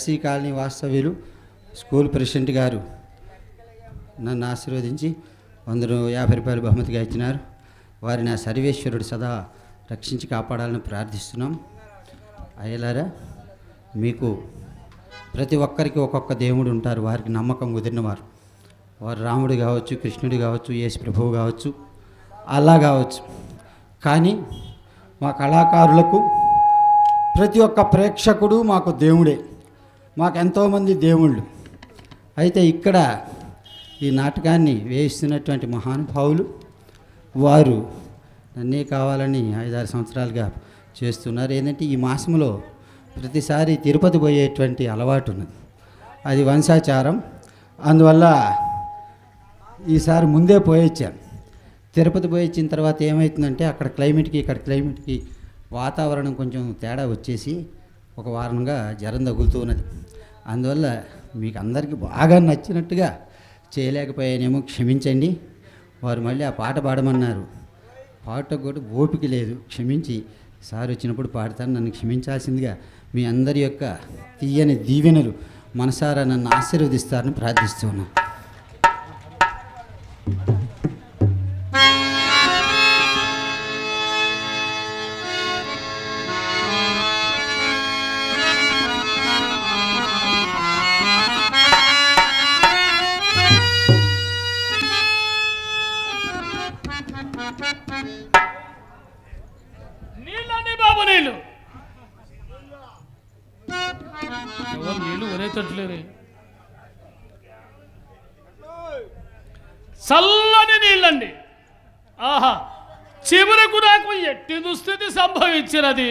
SC colony వాస్తవ్యులు school president గారు నన్ను ఆశీర్వదించి 150 రూపాయలు బహుమతిగా ఇచ్చినారు. వారిని ఆ సర్వేశ్వరుడు సదా రక్షించి కాపాడాలని ప్రార్థిస్తున్నాం. అయ్యలారా, మీకు ప్రతి ఒక్కరికి ఒక్కొక్క దేవుడు ఉంటారు. వారికి నమ్మకం కుదిరినవారు, వారు రాముడు కావచ్చు, కృష్ణుడు కావచ్చు, యేసు ప్రభువు కావచ్చు, అల్లా కావచ్చు. కానీ మా కళాకారులకు ప్రతి ఒక్క ప్రేక్షకుడు మాకు దేవుడే. మాకు ఎంతోమంది దేవుళ్ళు. అయితే ఇక్కడ ఈ నాటకాన్ని వేయిస్తున్నటువంటి మహానుభావులు వారు నన్నే కావాలని 5-6 సంవత్సరాలుగా చేస్తున్నారు. ఏంటంటే ఈ మాసంలో ప్రతిసారి తిరుపతి పోయేటువంటి అలవాటు ఉన్నది. అది వంశాచారం. అందువల్ల ఈసారి ముందే పోయొచ్చాను. తిరుపతి పోయొచ్చిన తర్వాత ఏమవుతుందంటే అక్కడ క్లైమేట్కి ఇక్కడ క్లైమేట్కి వాతావరణం కొంచెం తేడా వచ్చేసి ఒక వారంగా జ్వరం తగులుతూ ఉన్నది. అందువల్ల మీకు అందరికీ బాగా నచ్చినట్టుగా చేయలేకపోయానేమో క్షమించండి. వారు మళ్ళీ ఆ పాట పాడమన్నారు. పాటకు కూడా ఓపిక లేదు, క్షమించి సార్ వచ్చినప్పుడు పాడతాను, నన్ను క్షమించాల్సిందిగా మీ అందరి యొక్క తీయని దీవెనలు మనసారా నన్ను ఆశీర్వదిస్తారని ప్రార్థిస్తూ ఉన్నాను. నీళ్ళని బాబు, నీళ్ళు ఎవరు నీళ్ళు ఒరేతట్లేరే. చల్లని నీళ్ళండి. ఆహా, చివరకు నాకు ఎట్టి దుస్థితి సంభవించినది.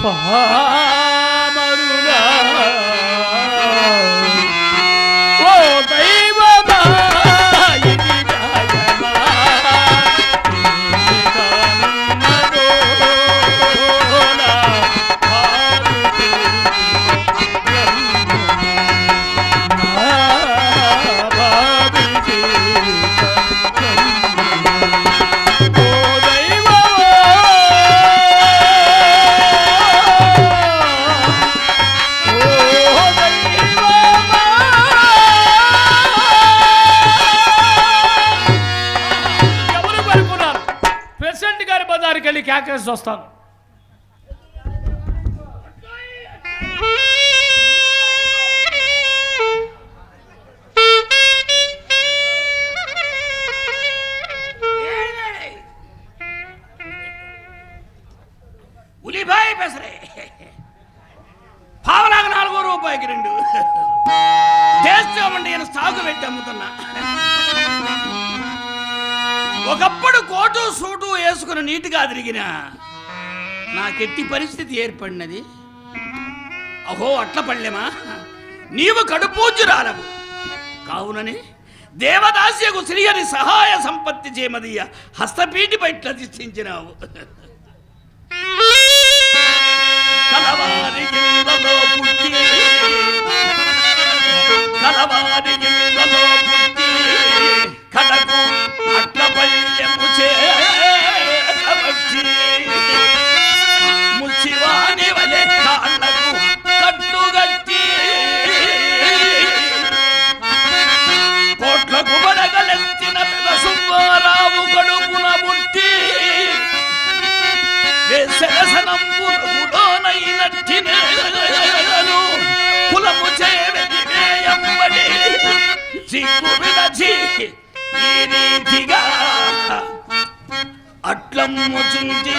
పామరుడా ఓ దైవమా ఇది న్యాయమా వెళ్ళి కేకేసి వస్తాను. ఉల్లిపాయ పెసరే పావలాగా 4 రూపాయకి 2 చేస్తామంటే నేను స్టాకు పెట్టి అమ్ముతున్నా. ఒకప్పుడు కోటు సూటు వేసుకుని నీట్గా తిరిగిన నాకెట్టి పరిస్థితి ఏర్పడినది. అహో అట్ల పళ్ళెమా నీవు కడుపూజ్యురాలవు కావునని దేవదాస్యకు శ్రీహరి సహాయ సంపత్తి చేమదీయ హస్తపీఠి పైట్ల దిష్టించినావు. కలవారి గిల్లలో పుట్టి కడకు అట్ల పళ్ళెము చేసి ముచ్చివాని వలె కాళ్ళకు కట్టుగట్టి కోట్లకు బడగలెత్తిన పెద సుబ్బారావు కడుపున బుట్టి వేసనైనట్టినేను కులము చేయంబడి సిగ్గు విడచి ఈ రీతిగా అట్లమ్ముచుంటి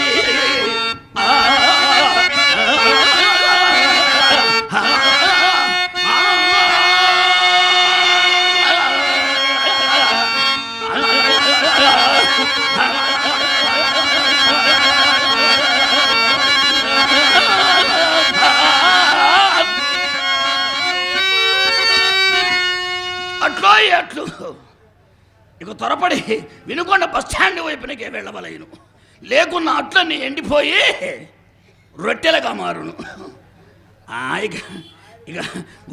అట్లు ఇక త్వరపడి వినుకొండ బస్టాండ్ వైపునకే వెళ్ళవలేను. లేకున్న అట్లన్నీ ఎండిపోయి రొట్టెలుగా మారును. ఇక ఇక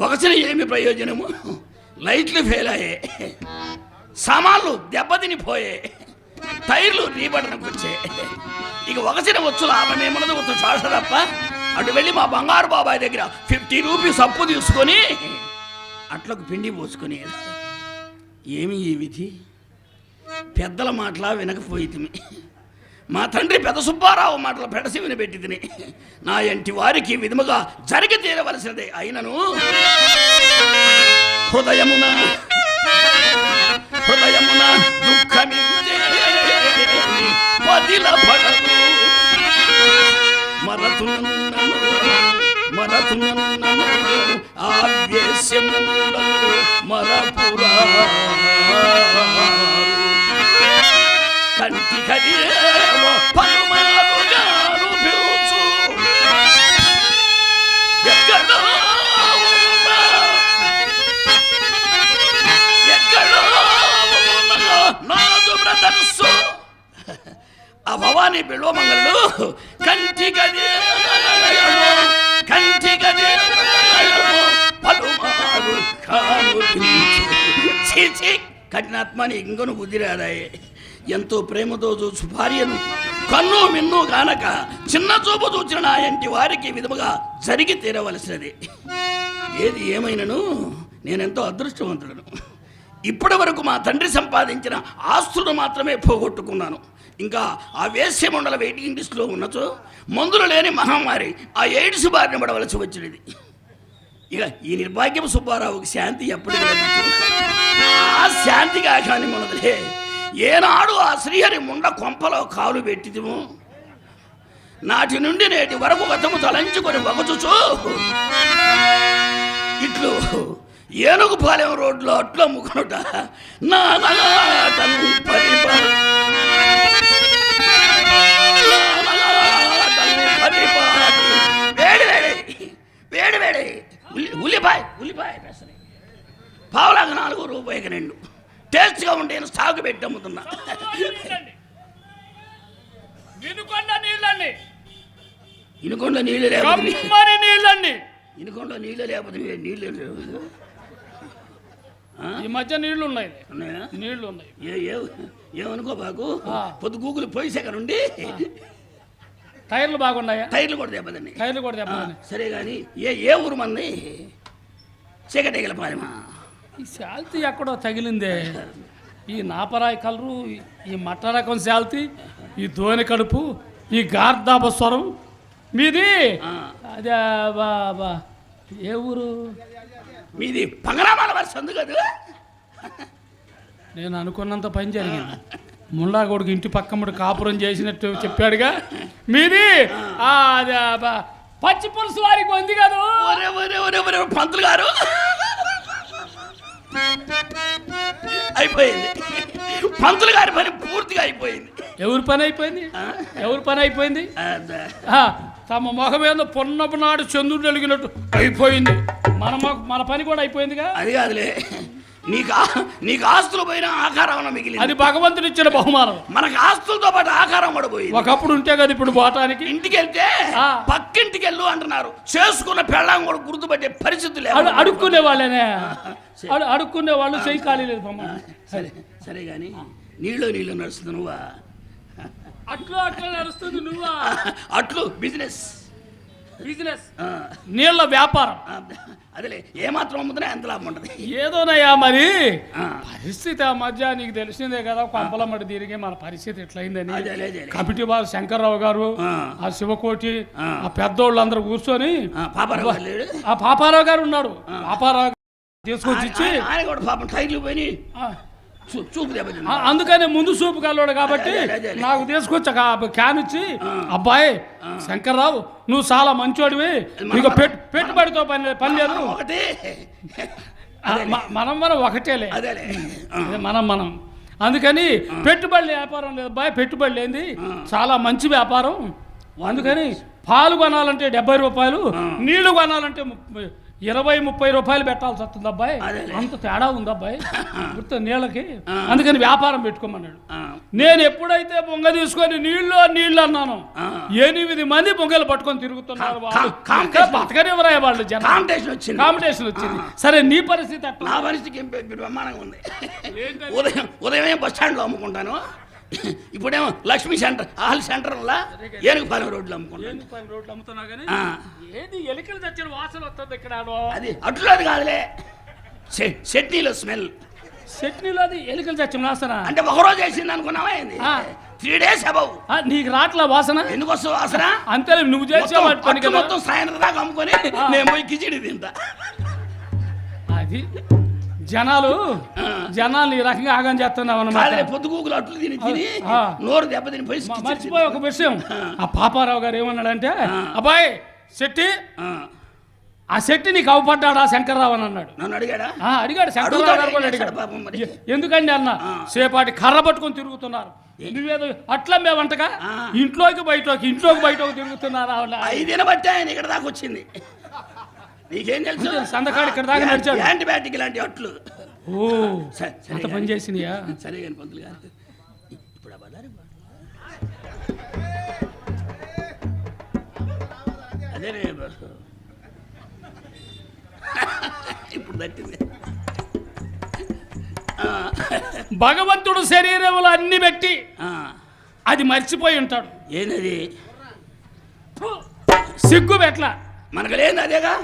ఒకసిన ఏమి ప్రయోజనము? లైట్లు ఫెయిల్ అయ్యాయి, సామాన్లు దెబ్బతినిపోయే, టైర్లు రీబడనకు వచ్చాయి. ఇక ఒకసిన వచ్చు లాభమేమన్నది వచ్చు శ్వాస తప్ప. అటు వెళ్ళి మా బంగారు బాబాయ్ దగ్గర 50 రూపీస్ అప్పు తీసుకొని అట్లకు పిండి పోసుకొని ఏమి ఈ విధి పెద్దల మాటలా వినకపోయితిమి. మా తండ్రి పెద్ద సుబ్బారావు మాటల పెడసి వినిపెట్టి తిని నా ఇంటి వారికి విధముగా జరిగి తీరవలసినదే. అయినను హృదయమున దుఃఖమిందే పదిల పడదు మరతునన్నను ఆవేశముండను మరపురా కంటి కడియేమో పలుమారుగాను పిలుచు ఎక్కడో నాదు బ్రదర్సు ఆ భవానీ బిల్వమంగళుడు కంటి పలుమారు కాను చీచి కఠినాత్మని ఇంకొను బుద్ధి రాదాయే. ఎంతో ప్రేమతో చూచు భార్యను కన్ను మిన్ను కానక చిన్న చూపు చూచిన నా ఇంటి వారికి విధముగా జరిగి తీరవలసినది. ఏది ఏమైనను నేనెంతో అదృష్టవంతుడను. ఇప్పటి వరకు మా తండ్రి సంపాదించిన ఆస్తులను మాత్రమే పోగొట్టుకున్నాను. ఇంకా ఆ వేశ్యమండల వెయిటింగ్ లిస్టులో ఉన్నచో మందులు లేని మహమ్మారి ఆ ఎయిడ్స్ బారిన పడవలసి వచ్చినది. ఇక ఈ నిర్భాగ్యం సుబ్బారావుకి శాంతి ఎప్పటికీ లభించదు. ఆ శాంతిగా కానీ మనదులే ఏనాడు ఆ శ్రీహరి ముండ కొంపలో కాలు పెట్టిదిము నాటి నుండి నేటి వరకు గతము తలంచుకొని వగచుచు ఇట్లు ఏనుగుపాలెం రోడ్లో అట్లా అమ్ముకునుట నా రూపాయికి 2 టేస్ట్గా ఉంటే స్టాక్ పెట్టి అమ్ముతున్నా. వినుకొండ నీళ్ళండి, ఇనుకొండ నీళ్ళు లేకపోతే కమ్మని నీళ్ళండి. ఇనుకొండ నీళ్ళు లేకపోతే నీళ్ళు ఈ మధ్య నీళ్లు ఉన్నాయి, ఉన్నాయా? నీళ్లు ఉన్నాయి. ఏమనుకో బాకు, పొద్దు గూగుల్ పోయిసాక నుండి టైర్లు బాగున్నాయా? టైర్లు కూడా దెబ్బదండి. టైర్లు కూడా దెబ్బదండి. సరే కానీ ఏ ఊరు మంది? చీకటేగలపాలెమా. ఈ శాల్తీ ఎక్కడో తగిలిందే. ఈ నాపరాయి కలరు, ఈ మట్ట రకం శాల్తీ, ఈ ధోని కడుపు, ఈ గార్దాబ స్వరం మీది. అదే ఏ ఊరు మీది? పంగరామాల వరుస ఉంది కదా. నేను అనుకున్నంత పని జరిగింది. ముల్లా కొడుకు ఇంటి పక్కముడు కాపురం చేసినట్టు చెప్పాడుగా. మీది అదే పచ్చి పులుసు వారికి ఉంది కదా. పంతులు గారు అయిపోయింది. పంతులు గారి పని పూర్తిగా అయిపోయింది. ఎవరి పని అయిపోయింది? ఎవరి పని అయిపోయింది? తమ మొహం మీద పొన్నపు నాడు చంద్రుడు వెలిగినట్టు అయిపోయింది. మన పని కూడా అయిపోయిందిగా. అది కాదులే, నీకు ఆస్తులు పోయినా ఆకారం మిగిలింది. అది భగవంతుడు ఇచ్చిన బహుమానం. మనకు ఆస్తులతో పాటు ఆకారం కూడా పోయింది. ఒకప్పుడు ఉంటే కదా ఇప్పుడు పోవటానికి. ఇంటికి వెళ్తే పక్కింటికి వెళ్ళు అంటున్నారు. చేసుకున్న పెళ్ళాం కూడా గుర్తుపట్టే పరిస్థితి లేదు. అడుక్కునే వాళ్ళేనే, అడుక్కునే వాళ్ళు చేయి ఖాళీ లేదు. సరే సరే కానీ నీళ్ళు నడుస్తుంది నువ్వా? అట్లా నడుస్తుంది నువ్వా? అట్లు బిజినెస్ నీళ్ళ వ్యాపారం. అదేలే, ఏమాత్రం అమ్ముతున్నా ఎంత లాభం ఉంటుంది. ఏదోనయ్యా మరి పరిస్థితి ఆ మధ్య నీకు తెలిసిందే కదా. కొంపలమ్మడి తిరిగి మన పరిస్థితి ఎట్లయిందని కమిటీ బాబు శంకర్రావు గారు, ఆ శివకోటి, ఆ పెద్దోళ్ళందరూ కూర్చొని ఆ పాపారావు గారు ఉన్నాడు. పాపారావు తీసుకొచ్చి ఇచ్చి పాపం టైర్లు పోయి చూపు దెబ్బతింది. అందుకని ముందు చూపు కలవాడు కాబట్టి నాకు తీసుకొచ్చి క్యాన్ ఇచ్చి, అబ్బాయి శంకర్రావు నువ్వు చాలా మంచోడివి, నీకు పెట్టుబడితో పని లేదు. మనం ఒకటేలే, మనం అందుకని పెట్టుబడి వ్యాపారం లేదు అబ్బాయి, పెట్టుబడి లేనిది చాలా మంచి వ్యాపారం. అందుకని పాలు కొనాలంటే 70 రూపాయలు, నీళ్లు కొనాలంటే 20-30 రూపాయలు పెట్టాల్సి వస్తుంది అబ్బాయి. అంత తేడా ఉంది అబ్బాయి గుర్తు నీళ్ళకి. అందుకని వ్యాపారం పెట్టుకోమన్నాడు. నేను ఎప్పుడైతే బొంగ తీసుకొని నీళ్ళు అన్నాను, 8 మంది బొంగలు పట్టుకొని తిరుగుతున్నారు. బతకనివ్వరా వాళ్ళు, కాంపిటీషన్ వచ్చింది. సరే నీ పరిస్థితి అట్లా? నా పరిస్థితి బ్రహ్మాండంగా ఉంది. ఉదయం బస్ స్టాండ్లో అమ్ముకుంటాను. ఇప్పుడేమో లక్ష్మీ సెంటర్, ఆల్ సెంటర్లా ఏనుగుపాలెం రోడ్లు అమ్ముతున్నా కానీ ఏది ఎలికలు తెచ్చిన వాసన వస్తుంది ఇక్కడ. అది అట్లు అది కాదులే, చట్నీలో స్మెల్. చట్నీలో అది ఎలికలు తెచ్చిన వాసన అంటే ఒకరోజు వేసింది అనుకున్నావా? 3 days అబౌవ్. నీకు రాట్లా వాసన? ఎందుకు వస్తుంది వాసన? అంతే నువ్వు చేసే మొత్తం సాయంత్రం దాకా అమ్ముకొని నేను పోయి కిచిడి తింటా. అది జనాలు ఈ రకంగా ఆగం చేస్తున్నావు అన్నమాట. పొద్దుగూకులు అట్లు తిని నోరు దెబ్బతిని పోయి మర్చిపోయి ఒక విషయం. ఆ పాపారావు గారు ఏమన్నాడంటే, అబ్బాయి శెట్టి, ఆ శెట్టి నీకు అవపడ్డాడా శంకర్రావు అని అన్నాడు. నన్ను అడిగాడా? అడిగాడు. శంకర్రావు గారు కూడా అడిగాడు. ఎందుకండి అన్న, సేపాటి కర్ర పట్టుకొని తిరుగుతున్నారు. నువ్వేదో అట్లా మేమంటగా ఇంట్లోకి బయటకి తిరుగుతున్నారు. 5 దిన బట్టి ఆయన ఇక్కడ దాకా వచ్చింది. నీకేం తెలుసు? సందకాడు ఇక్కడ దాకా నడిచాడు. యాంటీబయాటిక్ లాంటి అట్లు. అంత పని చేసినాయా? సరే కానీ పంతులు గారు ఇప్పుడు అదేనే ఇప్పుడు తట్టింది. భగవంతుడు శరీరంలో అన్ని పెట్టి అది మర్చిపోయి ఉంటాడు. ఏంటది? సిగ్గు పెట్ల మనకు లేదు అదేగా.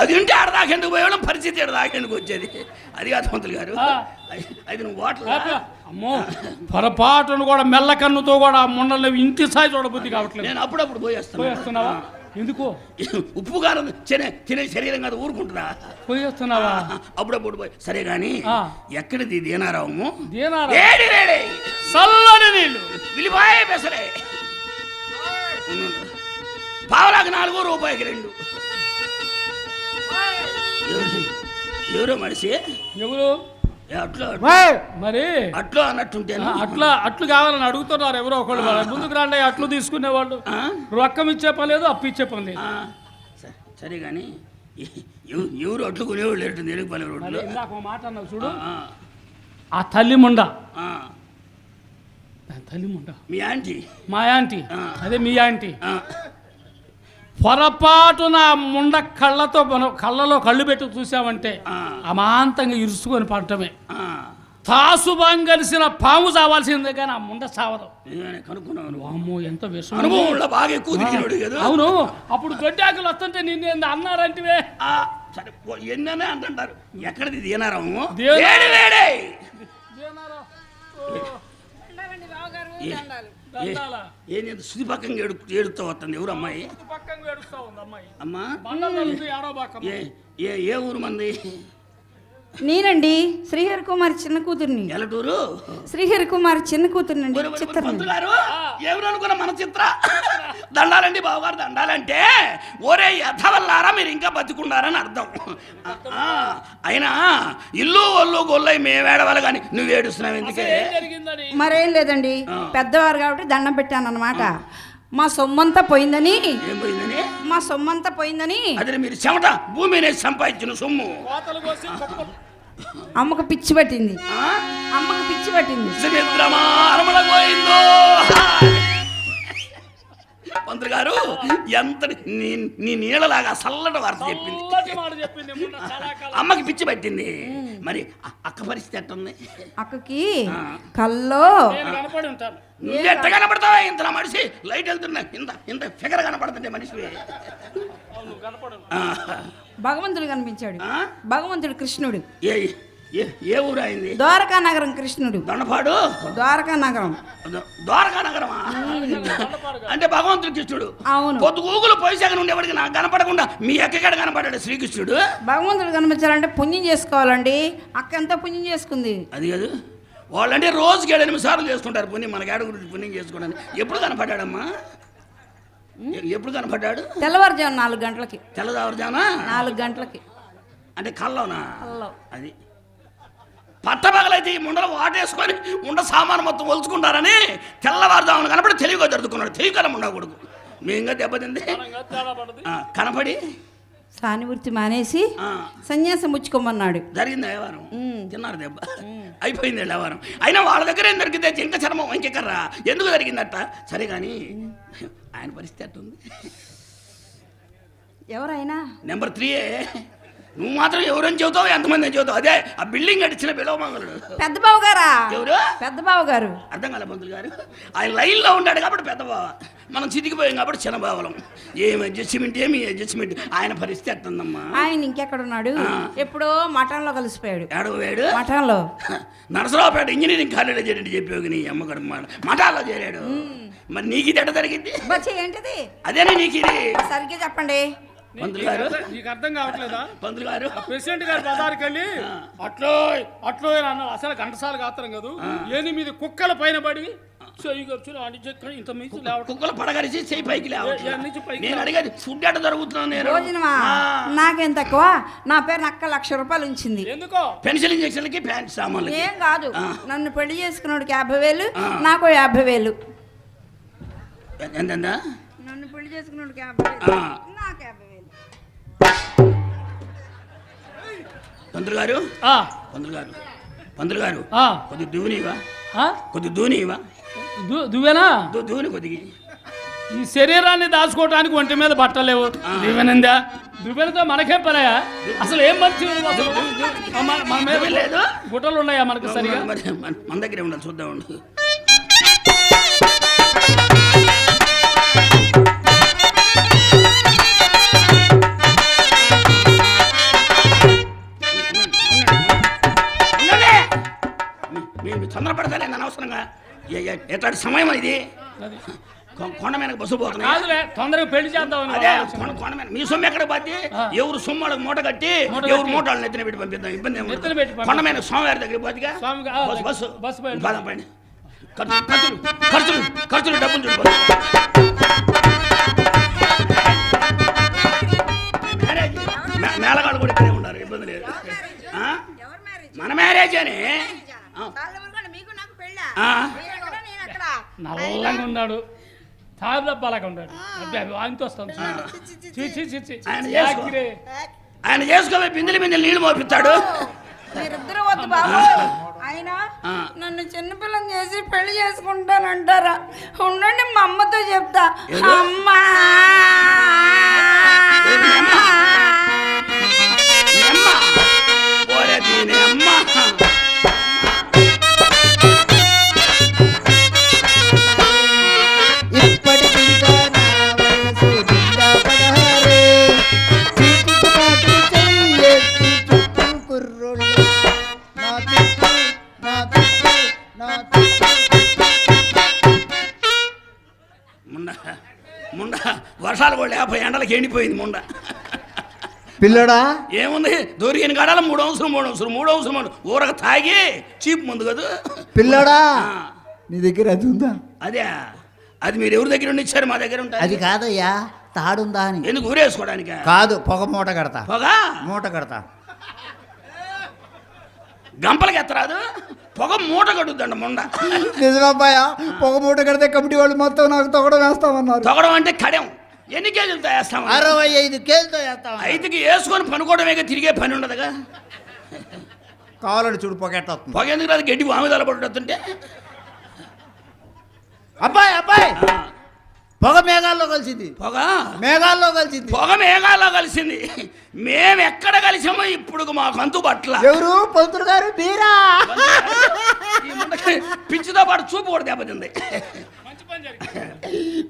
అది ఉంటే ఆడదాకెందుకు పోయడం, పరిస్థితి ఆడదాకెందుకు వచ్చేది. అది కాదు పంతులు గారు, అది నువ్వు వాటర్. అమ్మో, పొరపాటును కూడా మెల్లకన్నుతో కూడా మొన్న ఇంటి స్థాయి చూడబుద్ధి కావట్లేదు. నేను అప్పుడప్పుడు పోయేస్తున్నావా? ఎందుకు? ఉప్పు కారం తినే శరీరం కాదు, ఊరుకుంటున్నా. పోయేస్తున్నావా? అప్పుడప్పుడు పోయి. సరే గాని ఎక్కడిది దీనారావు? చల్లని నీళ్ళు విలిపాయే పెసరే. పావులాకి 4, రూపాయికి 2. ఎవరో మనిషి? ఎవరు? మరి అట్లు అన్నట్టుంటే అట్లు కావాలని అడుగుతున్నారు ఎవరో ఒకళ్ళు. ముందుకు రాండి, అట్లు తీసుకునేవాళ్ళు. రొక్కం ఇచ్చే పని లేదు, అప్పు ఇచ్చే పని లేదు. సరే కానీ ఎవరు అట్లు కొనేవాళ్ళు లేరు నేరుపల్లి రోడ్లో. ఇందాక ఒక మాట అన్నావు చూడు, ఆ, ఆ తల్లి ముండ, ఆ. తల్లి ముండ మీ ఆంటీ. మా యాంటీ, అదే మీ యాంటీ. ఆ, పొరపాటున ముండ కళ్ళతో మనం కళ్ళలో కళ్ళు పెట్టి చూసామంటే అమాంతంగా ఇరుసుకొని పడటమే. ఆ. తాసుబాం కలిసిన పాము చావాల్సిందే కానీ ఆ ముండ చావదు. నిజమే, కనుక్కున్నాను. అమ్మో ఎంత విషయం. అనుభవంలో బాగా ఎక్కువ దిగినాడు కదా. అవును, అప్పుడు గడ్డాకులు వస్తుంటే నిన్ను అన్నారంటివే. ఆ, సరే ఎన్ననే అంటుంటారు. ఎక్కడిది దీనారము? దేవనారం. వేడి వేడి. దండాలా. ఏం శుద్ధి పక్కన ఏడుస్తూ వస్తుంది. ఎవరు అమ్మాయి? పక్కన ఏడుస్తా ఉంది అమ్మాయి. అమ్మా ఏ ఏ ఊరు మంది? నేనండి శ్రీహరి కుమార్ చిన్న కూతుర్ని. ఎలటూరు. శ్రీహరి కుమార్ చిన్న కూతుర్నండి. చిత్రం పంతులు గారు ఎవరు అనుకున్న మన చిత్ర దండాలండి బావగారు. దండాలంటే ఒరే యథవల్లారా మీరు ఇంకా బతుకున్నారని అర్థం. అయినా ఇల్లు ఒళ్ళు గొల్లై మేమేడవాలి కానీ నువ్వు ఏడుస్తున్నావు ఎందుకే? మరేం లేదండి, పెద్దవారు కాబట్టి దండం పెట్టాను అన్నమాట. మా సొమ్మంతా పోయిందని. ఏం పోయిందని? మా సొమ్మంతా పోయిందని. అదే మీరు చెమట భూమిని సంపాదించిన సొమ్ము. అమ్మకు పిచ్చి పట్టింది. అమ్మకు పిచ్చి పట్టింది. పోయిందో పంతులు గారు ఎంత నీ నీళ్ళలాగా చల్లటి వార్త చెప్పింది. అమ్మకి పిచ్చి పట్టింది. మరి అక్క పరిస్థితి ఎట్టుంది? అక్కకి కల్లో నువ్వు ఎట్ట కనపడతావా? ఇంత మనిషి లైట్ వెళ్తున్నా ఇంత ఇంత ఫిగర్ కనపడుతుంటే మనిషి. భగవంతుడు కనిపించాడు. భగవంతుడు కృష్ణుడు. ఏ ఊరు అయింది? ద్వారకా నగరం కృష్ణుడు. దొండపాడు. ద్వారకా నగరం. ద్వారకా నగరమా? అంటే భగవంతుడు కృష్ణుడు. అవును. పొద్దు గూగులు పోయిసాక ఉండేవాడికి నాకు కనపడకుండా మీ ఎక్కడ కనపడ్డాడు శ్రీకృష్ణుడు? భగవంతుడు కనిపించాలంటే పుణ్యం చేసుకోవాలండి. అక్క ఎంత పుణ్యం చేసుకుంది. అది కాదు, వాళ్ళంటే రోజుకి 7-8 సార్లు చేసుకుంటారు పుణ్యం. మనకి ఏడ గురించి పుణ్యం చేసుకోవడానికి. ఎప్పుడు కనపడ్డాడమ్మా? ఎప్పుడు కనపడ్డాడు? తెల్లవారుజాము 4 గంటలకి. తెల్లవారుజామున 4 గంటలకి. అంటే కల్లోనా? కల్లో. అది పట్టపగలైతే ఈ ముండలు వాటేసుకొని ఉండ సామాను మొత్తం ఒలుచుకుంటారని తెల్లవారుజామున కనపడి తెలివిగా జరుపుకున్నాడు. తెలివికల ఉండ కొడుకు. మేంగా దెబ్బతింది. కనపడి సానివృత్తి మానేసి సన్యాసం ముచ్చుకోమన్నాడు. జరిగింది వ్యవహారం. తిన్నారు దెబ్బ. అయిపోయింది వ్యవహారం. అయినా వాళ్ళ దగ్గర ఏం దొరికితే జింక చర్మం ఇంకెక్కర్రా. ఎందుకు జరిగిందట? సరే కానీ ఆయన పరిస్థితి అట్టుంది. ఎవరైనా నెంబర్ 3. నువ్వు మాత్రం ఎవరని చెబుతావు, ఎంతమంది అని చెబుతావు? అదే ఆ బిల్డింగ్ కట్టించిన బిలవమంగళుడు. పెద్ద బావ గారా? ఎవరు? పెద్ద బావ గారు. అర్థం కాలే పంతులు గారు. ఆయన లైన్లో ఉన్నాడు కాబట్టి పెద్ద బావ, మనం చితికిపోయాం కాబట్టి చిన్న బావలం. ఏం అడ్జస్ట్మెంట్, ఏమి అడ్జస్ట్మెంట్. ఆయన పరిస్థితి ఎట్టుందమ్మా? ఆయన ఇంకెక్కడున్నాడు? ఎప్పుడో మఠంలో కలిసిపోయాడు. ఏడవయాడు? మఠంలో. నరసరావుపేట ఇంజనీరింగ్ కాలేజీలో చేరండి చెప్పావు నీ అమ్మగడు మఠాల్లో చేరాడు. మరి నీకు ఇది ఎట్ట జరిగింది? ఏంటిది? అదేనే నీకు ఇది. సరిగ్గా చెప్పండి పంతులు గారు. నీకు అర్థం కావట్లేదా? పంతులు గారు ప్రెసిడెంట్ గారు బజార్కి వెళ్ళి అట్లో అట్లో అన్న అసలు గంటసాలు కాత్రం కాదు. 8 కుక్కల పైన పడి కుక్కలు పడగలిసి చేయి పైకి లేవచ్చు. నేను అడిగేది ఫుడ్ ఎట్ట జరుగుతున్నాను నేను. భోజనమా? నాకేం తక్కువ. నా పేరు నక్క 1,00,000 రూపాయలు ఉంచింది. ఎందుకో? పెన్సిల్ ఇంజక్షన్లకి ప్యాంట్ సామాన్లు. ఏం కాదు, నన్ను పెళ్లి చేసుకున్నాడికి 50,000, నాకు 50,000. ఎంతెంత? నన్ను పెళ్లి చేసుకున్నాడికి 50,000, నాకు 50,000. పంతులు గారు. పంతులు గారు. పంతులు గారు కొద్ది దూనివా? కొద్ది దూనివా? దువ్వేనా? దూని కొద్దిగా. ఈ శరీరాన్ని దాచుకోవటానికి ఒంటి మీద బట్టలేవు. దువ్వెనందా? దువ్వెనతో మనకేం పనయా? అసలు ఏం మంచి మన మీద లేదు. గుట్టలు ఉన్నాయా మనకు? సరిగా మన దగ్గరే ఉండాలి, చూద్దామండి. తొందరపడతానే అనవసరంగా. ఎట్లాంటి సమయం ఇది? కొండ మీద బస్సు పోతున్నాయి. తొందరగా పెళ్లి చేద్దాం. అదే కొండ మీద మీ సొమ్ము ఎక్కడ పోద్ది? ఎవరు సొమ్ము వాళ్ళకి మూట కట్టి ఎవరు మూట వాళ్ళని ఎత్తిన పెట్టి పంపిద్దాం. ఇబ్బంది ఏమి? కొండ మీద స్వామివారి దగ్గర పోతిగా బస్సు బస్సు పదం పైన ఖర్చులు ఖర్చులు డబ్బులు చూడిపోతాయి. మేళగాళ్ళు కూడా ఇక్కడే ఉన్నారు, ఇబ్బంది లేదు. మన మ్యారేజ్ అని నల్లంగా ఉన్నాడు, తాబు డబ్బాలాగా ఉన్నాడు. ఆయనతో వస్తాను. ఆయన చేసుకోవే బిందెలు నీళ్లు మోపిస్తాడు. మీరిద్దరు వద్దు బాబు. ఆయన నన్ను చిన్నపిల్లని చేసి పెళ్లి చేసుకుంటానంటారా? ఉండండి మా అమ్మతో చెప్తా. అమ్మా ముండ వర్షాలు కూడా 50 ఎండలకి ఎండిపోయింది ముండ. పిల్లడా ఏముంది దొరికిన కాడాల 3 అవసరం ఊరక తాగి చీప్ ముందు కదా. పిల్లడా నీ దగ్గర అది ఉందా? అదే అది మీరు ఎవరి దగ్గర ఇచ్చారు? మా దగ్గర ఉంటాయి. అది కాదయ్యా, తాడుందా అని. ఎందుకు ఊరేసుకోవడానికి? కాదు, పొగ మూట కడతా. మూట కడతా. గంపలకి ఎత్తరాదు, పొగ మూట కడుద్దండ ముండ. నిజమబ్బాయా, పొగ మూట కడితే కమిటీ వాళ్ళు మొత్తం నాకు తొగడం వేస్తామన్నారు. తొగడం అంటే కడెం. ఎన్ని కేజీలతో వేస్తాం? 65 కేజీలతో వేస్తాం. 5కి వేసుకొని పనుకోవడమే, తిరిగే పని ఉండదుగా. కావాలని చూడు, పొగ ఎట్ట వస్తుంది. పొగ ఎందుకు రాదు? గడ్డి వామిదాల పడుతుంటే. అబ్బాయి పొగ మేఘాల్లో కలిసింది. పొగ మేఘాల్లో కలిసింది. మేము ఎక్కడ కలిసామో ఇప్పుడు మాకు అంతు పట్ల. ఎవరు? పంతులు గారు మీరా? పిచ్చితో పాటు చూపు కూడా దెబ్బతింది.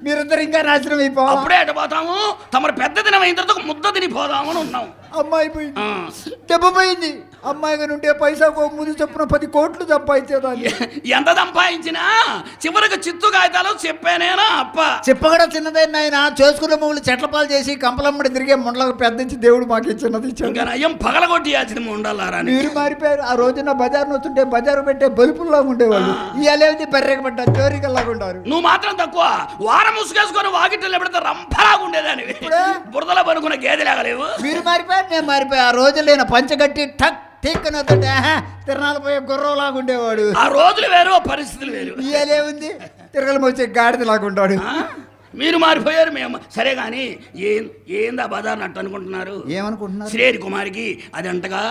మీరిద్దరు ఇంకా నాశనం అయిపోవాలి. అప్పుడే అటు పోతాము. తమరు పెద్ద దినం అయిన తర్వాత ముద్ద తిని పోదామని ఉన్నాం. అమ్మాయి పోయింది, దెబ్బ పోయింది. అమ్మాయి గారు ఉంటే పైసాకు ముందు చొప్పున 10 కోట్లు సంపాదించేదాన్ని. ఎంత సంపాదించినా చివరికి చిత్తు కాగితాలు చెప్పానేనా అప్ప. చెప్పగడ చిన్నదే నాయన. చేసుకున్న మమ్మల్ని చెట్ల పాలు చేసి కంపలమ్మడి తిరిగే ముండలకు పెద్దించి దేవుడు మాకు ఇచ్చినది. అయ్యం పగలగొట్టియాల్సింది ఉండాలారా. మీరు మారిపోయారు. ఆ రోజున బజార్ వస్తుంటే బజారు పెట్టే బలుపుల్లాగా ఉండేవాళ్ళు. ఇవాళేది బర్రెక పడ్డా చోరికల్లాగా ఉంటారు. నువ్వు మాత్రం తక్కువ. వారం ముసుగేసుకొని వాకిట్లో పెడితే రంపలాగా ఉండేదాన్ని. బురదలో పనుకున్న గేదెలాగలేవు. మీరు మారిపోయారు, నేను మారిపోయా. ఆ రోజులైన పంచగట్టి టక్ టీక్కనొద్దంటే తిరణాలు పోయే గుర్రంలాగా ఉండేవాడు. ఆ రోజులు వేరు, పరిస్థితులు వేరు. ఇవాళే ఉంది తిరగలు వచ్చే గాడిదలాగా ఉంటాడు. మీరు మారిపోయారు, మేము సరే. కానీ ఏందా బజార్ నట్టు అనుకుంటున్నారు? ఏమనుకుంటున్నారు? శ్రేణి కుమారికి అది అంటగా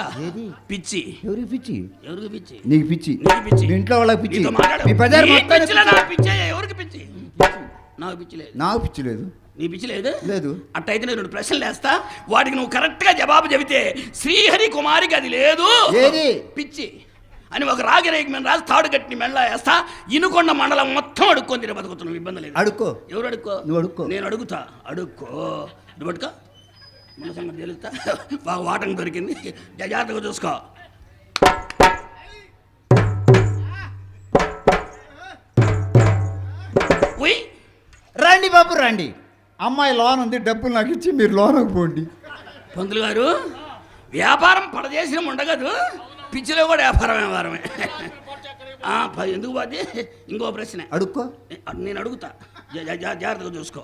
పిచ్చి. ఎవరికి పిచ్చి? ఎవరికి పిచ్చి? నీకు పిచ్చి. ఇంట్లో వాళ్ళకి పిచ్చి. ఎవరికి పిచ్చి? నాకు పిచ్చి లేదు. నాకు పిచ్చి లేదు. నీ పిచ్చి లేదు? లేదు. అట్టయితే నేను 2 ప్రశ్నలు వేస్తా, వాటికి నువ్వు కరెక్ట్గా జవాబు చెబితే శ్రీహరి కుమారికి అది లేదు పిచ్చి అని ఒక రాగిరేకి మేము రాసి తాడు కట్టిని మెళ్ళ వేస్తా. ఇనుకొండ మండలం మొత్తం అడుక్కొని తిరిగి బతుకుతున్నావు. ఇబ్బంది లేదు. అడుక్కో. ఎవరు అడుక్కో? నువ్వు అడుక్కో. నేను అడుగుతా. అడుక్కో. నువ్వు పట్టుకో. మన సంగతి తెలుస్తా. బాగా వాటం దొరికింది. జాగ్రత్తగా చూసుకో. రండి బాబు రండి. అమ్మాయి లోన్ ఉంది, డబ్బులు నాకు ఇచ్చి మీరు లోనకు పోండి. పంతులు గారు, వ్యాపారం పడచేసిన ఉండగదు, పిచ్చిలో కూడా వ్యాపారమే. ఎందుకు పోతే? ఇంకో ప్రశ్న అడుక్కో. నేను అడుగుతా, జాగ్రత్తగా చూసుకో.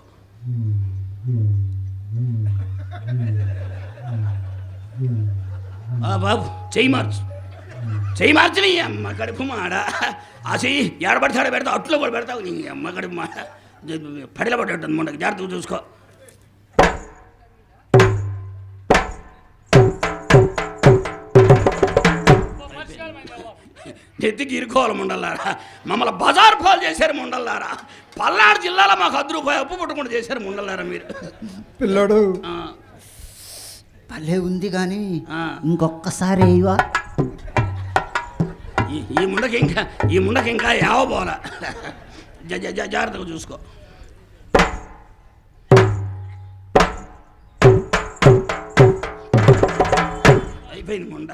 బాబు చెయ్యి మార్చు నీ అమ్మ కడుపు మాడ. ఆ చెయ్యి ఏడబడితే పెడతావు, అట్లో కూడా పెడతావు. నీ అమ్మ కడుపు మాడ పడిలో పడ్డట్టు ముండకు. జాగ్రత్తగా చూసుకో. నెత్తికి ఇరుకోవాలి ముండల్లారా. మమ్మల్ని బజార్ పాలు చేశారు ముండల్లారా. పల్నాడు జిల్లాలో మాకు 10 రూపాయలు అప్పు పుట్టకుండా చేశారు ముండల్లారా మీరు. పిల్లడు భలే ఉంది కానీ ఇంకొక్కసారి అయ్యవా. ఈ ముండకి ఇంకా యావ పోలా. జాగ్రత్తగా చూసుకో. అయిపోయింది ముండ.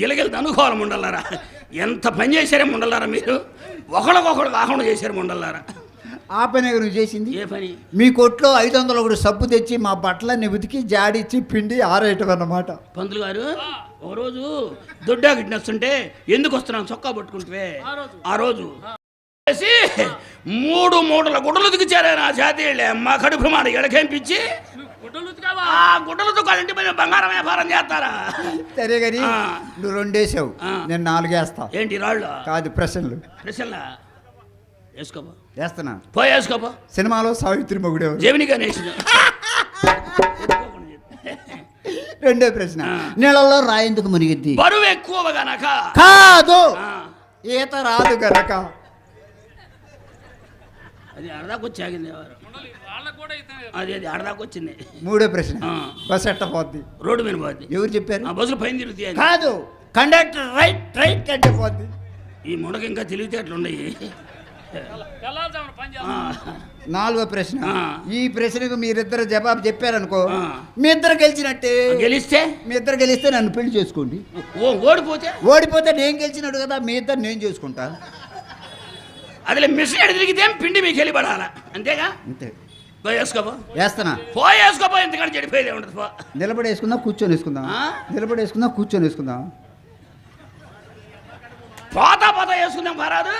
గిలగిలతో అనుకోవాలి ముండల్లారా. ఎంత పని చేశారే ముండల్లారా మీరు. ఒకళ్ళకొకళ్ళు కాకుండా చేశారు ముండల్లారా. ఆ పని నువ్వు చేసింది? ఏ పని? మీ కొట్లో 500 సబ్బు తెచ్చి మా బట్టలన్నీ ఉతికి జాడిచ్చి పిండి ఆరేయటం అన్నమాట. పంతులు గారు, ఓ రోజు దొడ్డా గిట్టినొస్తుంటే ఎందుకు వస్తున్నాను చొక్కా పట్టుకుంటే ఆ రోజు 3 మూటల గుడ్డలు ఉతికిచ్చారే నా జాతి. మా కడుపు మాట ఎడకేంపించి ఆ గుడ్డలతో ఇంటి పైన బంగారం వ్యాపారం చేస్తారా? సరే కానీ నువ్వు 2 వేసావు, నేను 4 వేస్తా. ఏంటి రాళ్ళు? కాదు, ప్రశ్నలు. వేసుకోపో. వేస్తున్నా. వేసుకోపో. సినిమాలో సావిత్రి మొగుడే జమిని గణేష్ రెండో ప్రశ్న నీళ్ళలో రాయి ఎందుకు మునిగిద్ది? బరువు ఎక్కువ గనక. కాదు, ఈత రాదు గనక. అది అడదాకొచ్చాగింది ఎవరు? అది అడదాకొచ్చింది. మూడో ప్రశ్న బస్ ఎట్ట పోద్ది? రోడ్డు మీద పోద్ది. ఎవరు చెప్పారు? బస్సులు పైన తిరుగుతాయి. కాదు, కండక్టర్ రైట్ రైట్ అంటే పోద్ది. ఈ ముడక ఇంకా తెలివితే అట్లున్నాయి. నాలుగో ప్రశ్న ఈ ప్రశ్నకు మీరిద్దరు జవాబు చెప్పారనుకో మీ ఇద్దరు గెలిచినట్టే. మీ ఇద్దరు గెలిస్తే నన్ను పెళ్లి చేసుకోండి. ఓడిపోతే నేను గెలిచినట్టు కదా, మీ ఇద్దరు నేను చేసుకుంటా. అదిలే మిషన్ ఎడ తిరిగితే పిండి మీకు వెళ్ళిపడాలా, అంతేగా? అంతే. వేసుకోపో. వేస్తానా? వేసుకోపో, ఎందుకంటే చెడిపోయేది ఉండదు. నిలబడి వేసుకుందాం, కూర్చొని వేసుకుందాం. నిలబడి వేసుకుందాం, కూర్చొని వేసుకుందాం. పోతా వేసుకుందాం పరాదు.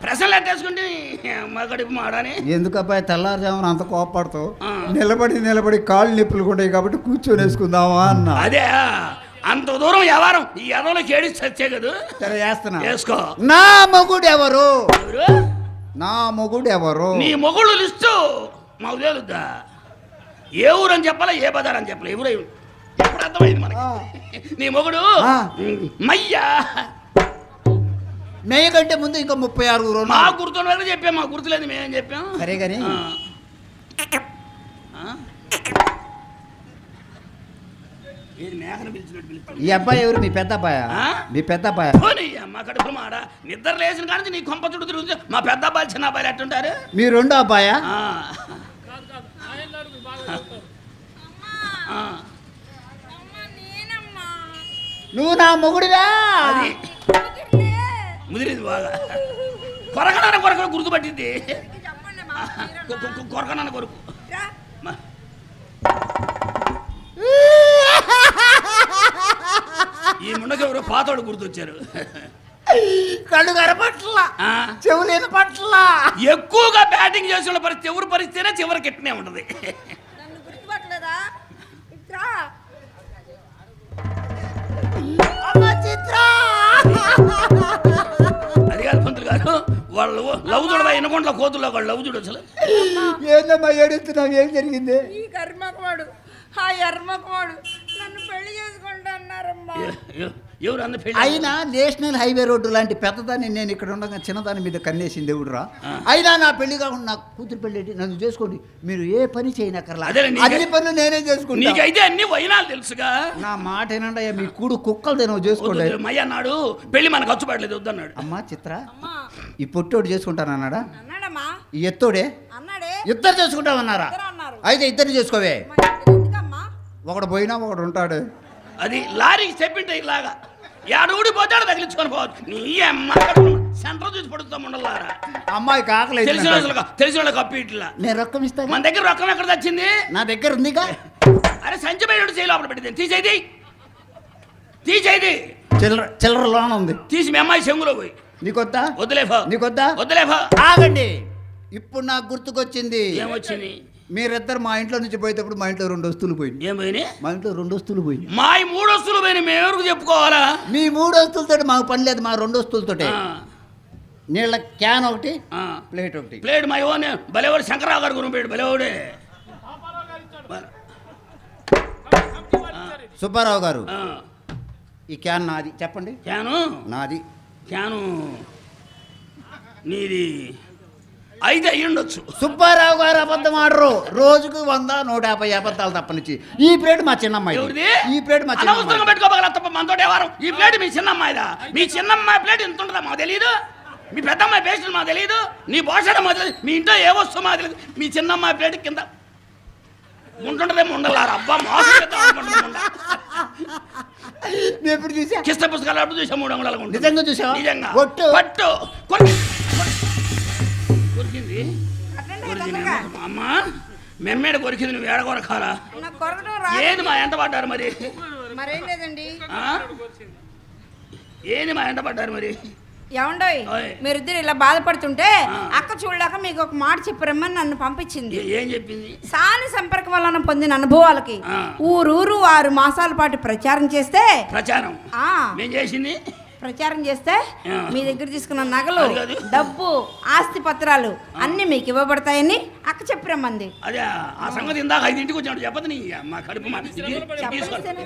ప్రశ్నలు ఎట్టేసుకుంటే మగడిపు మాడని. ఎందుకు అబ్బాయి తెల్లారుజామున అంత కోపడతావు? నిలబడి కాళ్ళు నొప్పులు ఉంటాయి కాబట్టి కూర్చొని వేసుకుందామా అన్న. అదే అంత దూరం వ్యవహారం ఈ ఎదలోకి ఏడి చచ్చే కదా. సరే వేస్తున్నా. వేసుకో. నా మొగుడు ఎవరు? నా మొగుడు ఎవరు? నీ మొగుడు లిస్టు మాకు తెలుద్దా? ఏ ఊరు అని చెప్పాలా, ఏ బజార్ అని చెప్పాలి, ఎవరు ఎప్పుడు అర్థమైంది మనకి. నీ మొగుడు మయ్యా. నెయ్యి కంటే ముందు ఇంకా 36 మా గుర్తున్న వరకు చెప్పాం, మా గుర్తులేదు మేమేం చెప్పాం. సరే కానీ ఈ అబ్బాయి ఎవరు? మీ పెద్ద అబ్బాయా? మీ పెద్ద అబ్బాయా? మా కడుపు మాడ నిద్ర లేచిన కానీ నీ కొంప చుట్టూ తిరుగుతుంది. మా పెద్ద అబ్బాయి చిన్న అబ్బాయిలు ఎట్టుంటారు? మీ రెండో అబ్బాయా? నువ్వు నా మొగుడివా? ముదిరింది బాగా. కొరకనాన్న కొరకు గుర్తుపట్టింది. కొరకనాన్న కొరకు. ఈ ముండకి ఎవరు పాతోడు గుర్తొచ్చారు. కళ్ళు కనపట్ల, చెవులేని పట్ల. ఎక్కువగా బ్యాటింగ్ చేసిన పరిస్థితి ఎవరు పరిస్థితి చివరికి ఎట్నే ఉంటది. అది కాదు పంతులు గారు, వాళ్ళు లవ్ చూడదా ఎన్నుకుంటా కోతుల్లో వాళ్ళు లవ్ చూడు. అసలు ఏందమ్మా ఏడుస్తున్నావు? ఏం జరిగింది? ఈ కర్మకుమాడు ఆ ఎర్మకుమాడు నన్ను పెళ్లి చేసుకుంటా అన్నారమ్మా. ఎవరు అన్న పెళ్లి? అయినా నేషనల్ హైవే రోడ్డు లాంటి పెద్దదాన్ని నేను ఇక్కడ ఉండగా చిన్నదాని మీద కన్నేసింది దేవుడురా. అయినా నా పెళ్లి కాకుండా నా కూతురు పెళ్లి నన్ను చేసుకోండి, మీరు ఏ పని చేయనక్కర్లా, అన్ని పనులు నేనే చేసుకుంటా. నీకైతే అన్ని వైనాలు తెలుసుగా. నా మాట ఏనండి, మీ కూడు కుక్కలు నువ్వు చేసుకోండి. మయ్య అన్నాడు పెళ్లి మనకు ఖర్చు పడలేదు వద్దన్నాడు. అమ్మా చిత్ర, ఈ పొట్టోడు చేసుకుంటానన్నాడా? అన్నాడమ్మా. ఈ ఎత్తోడే అన్నాడే. ఇద్దరు చేసుకుంటామన్నారా? అయితే ఇద్దరు చేసుకోవే. ఒకడు పోయినా ఒకడు ఉంటాడు. అది లారీకి చెప్పింటే ఇలాగా ఏడుగుడి పోతాడు తగిలించుకొని పోవచ్చు. నీ అమ్మ సెంటర్ చూసి పడుతాం ఉండలారా. అమ్మాయి కాకలే తెలిసిన వాళ్ళకి అప్పు ఇట్లా. నేను రొక్కం ఇస్తాను. మన దగ్గర రొక్కం ఎక్కడ తెచ్చింది? నా దగ్గర ఉందిగా. అరే సంచి బయట చేయి లోపల పెట్టింది. తీసేది చిల్లర లోన ఉంది. తీసి మీ అమ్మాయి చెంగులో పోయి. నీకొద్దా? వద్దులేఫా. వద్దులేఫా. ఆగండి, ఇప్పుడు నాకు గుర్తుకొచ్చింది. ఏమొచ్చింది? మీరిద్దరు మా ఇంట్లో నుంచి పోయేటప్పుడు మా ఇంట్లో 2 వస్తువులు పోయింది. ఏం పోయినాయి? మా ఇంట్లో 2 వస్తువులు పోయింది. మా 3 వస్తువులు పోయినాయి. మేము ఎవరికి చెప్పుకోవాలా? మీ 3 వస్తువులతో మాకు పని లేదు. మా 2 వస్తువులతోటే నీళ్ళ క్యాన్ ఒకటి, ప్లేట్ ఒకటి. ప్లేట్ మా ఇవ్వని బలేవాడు శంకరరావు గారు గురం పేడు బలేవాడే. సుబ్బారావు గారు, ఈ క్యాన్ నాది. చెప్పండి. క్యాను నాది. క్యాను నీది అయితే అయ్యుండొచ్చు. సుబ్బారావు గారు అబద్ధం ఆడరు. రోజుకు 100-150 అబద్ధాలు తప్పనిచ్చి. ఈ ప్లేట్ మా చిన్నమ్మాయి. ఈ ప్లేట్ మా చిన్నమ్మాయి. పెట్టుకోగల తప్ప మనతో వ్యవహారం. ఈ ప్లేట్ మీ చిన్నమ్మాయిదా? మీ చిన్నమ్మాయి ప్లేట్ ఎంత ఉంటుందా మాకు తెలియదు. మీ పెద్దమ్మాయి పేస్ట్ మాకు తెలియదు. నీ భోషణ మాకు తెలియదు. మీ ఇంట్లో ఏ వస్తువు మాకు తెలియదు. మీ చిన్నమ్మాయి ప్లేట్ కింద ఉంటుండదేమో ఉండలారా. అబ్బా మాకు ఎప్పుడు చూసా? కిస్త పుస్తకాలు అప్పుడు చూసా. 3 అంగుళాలు నిజంగా చూసా? నిజంగా. పట్టు కొరికింది. అమ్మా మెమ్మేడ కొరికింది. నువ్వు ఏడ కొరకాలా? ఏది మా ఎంట పడ్డారు మరి? మరేం లేదండి. ఏది మా ఎంట పడ్డారు మరి? ఏమండోయ్, మీరిద్దరు ఇలా బాధపడుతుంటే అక్క చూడలేక మీకు ఒక మాట చెప్పరమ్మని నన్ను పంపించింది. ఏం చెప్పింది? సాని సంపర్కం వలన పొందిన అనుభవాలకి ఊరూరు 6 మాసాల పాటు ప్రచారం చేస్తే. ప్రచారం ఏం చేసింది? ప్రచారం చేస్తే మీ దగ్గర తీసుకున్న నగలు, డబ్బు, ఆస్తి పత్రాలు అన్నీ మీకు ఇవ్వబడతాయని అక్క చెప్పరమ్మంది. అదే ఆ సంగతి ఇందాక 5ంటికి వచ్చినట్టు చెప్పదు నీ మా కడుపు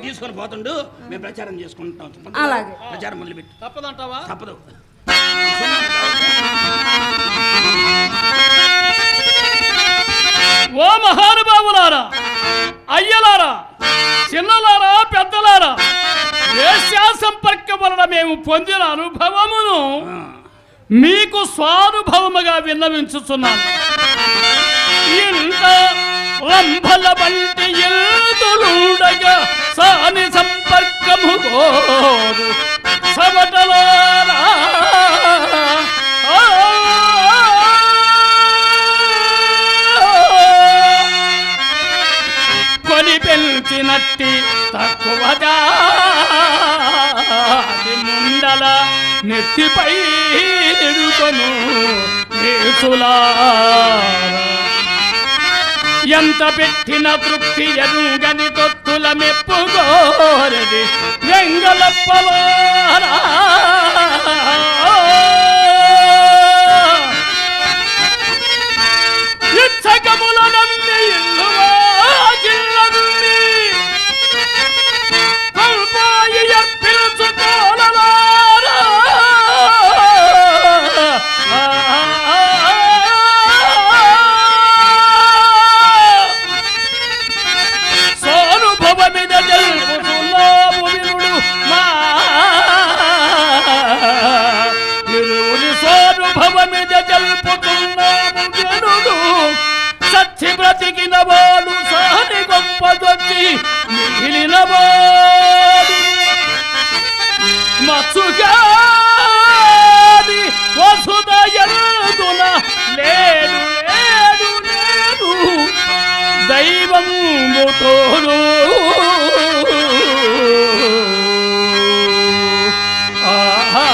తీసుకొని పోతుండు. మేము ప్రచారం చేసుకుంటాం. అలాగే ప్రచారం మొదలుపెట్టి తప్పదంటావా? తప్పదు. ఓ మహానుభావులారా, అయ్యలారా, చిన్నలారా, పెద్దలారా, వేశ్యా సంపర్కం వలన మేము పొందిన అనుభవమును మీకు స్వానుభవముగా విన్నవించుచున్నాను. ఇంత రంభల వంటి ఎల్తులుండగా సాని సంపర్కము కోరు సవటలారా, కొని పెంచినట్టి తక్కువగా ముండల నెత్తిపై ఎరుకొను ఎంత పెట్టిన తృప్తి ఎరుగని తొత్తుల మెప్పుగోరది వెంగళప్పలారా. ఇచ్చకముల నమ్మి ఇల్లు జిల్లనుంది కల్పాయి పిలుచుకోలలారా. స్వానుభవమిద తెలుపుతున్నాము వినుడు మా ఇరువురి స్వానుభవమిద తెలుపుతున్నాము వినుడు. సచ్చి బ్రతికిన వాడు సాని గొప్పదొచ్చి మిగిలిన వాడు మచ్చుగాది వసుదయందున లేడు లేడు లేడు దైవము తోడు. ఆహా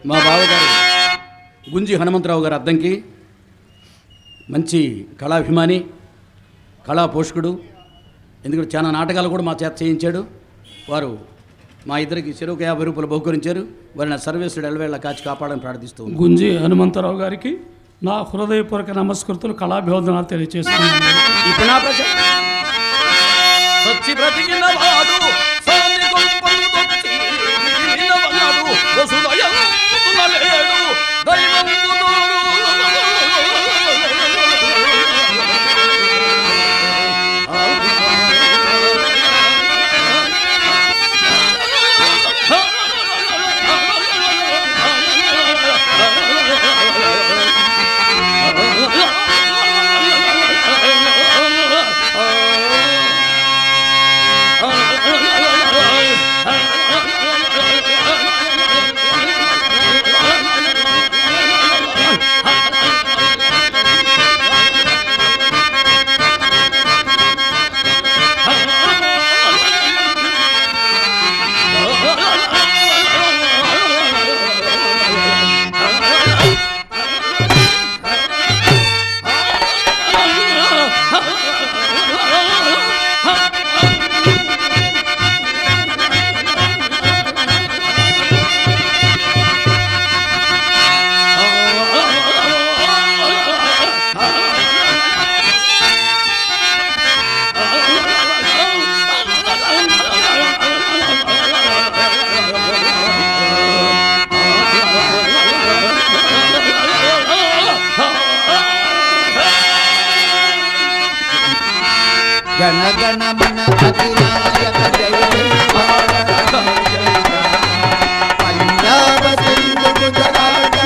మా బావగారు గుంజి హనుమంతరావు గారు అద్దంకి మంచి కళాభిమాని, కళా పోషకుడు. ఎందుకంటే చాలా నాటకాలు కూడా మా చేత చేయించాడు. వారు మా ఇద్దరికి చెరువుకు 50 రూపాయలు బహుకరించారు. వారిని సర్వేశ్వరుడు ఎల్లవేళ కాచి కాపాడని ప్రార్థిస్తూ గుంజి హనుమంతరావు గారికి నా హృదయపూర్వక నమస్కృతులు, కళాభివందనాలు తెలియజేస్తున్నాను. ఇప్పుడు నా ప్రచారం సచ్చి బ్రతికిన వాడు సాని గొప్పదొచ్చి మిగిలిన వాడు వసుదయందున లేడు దైవము తోడు. జనగణమన అధినాయక జయ హే భారత జయ. పంజాబ సింధు గుజరాత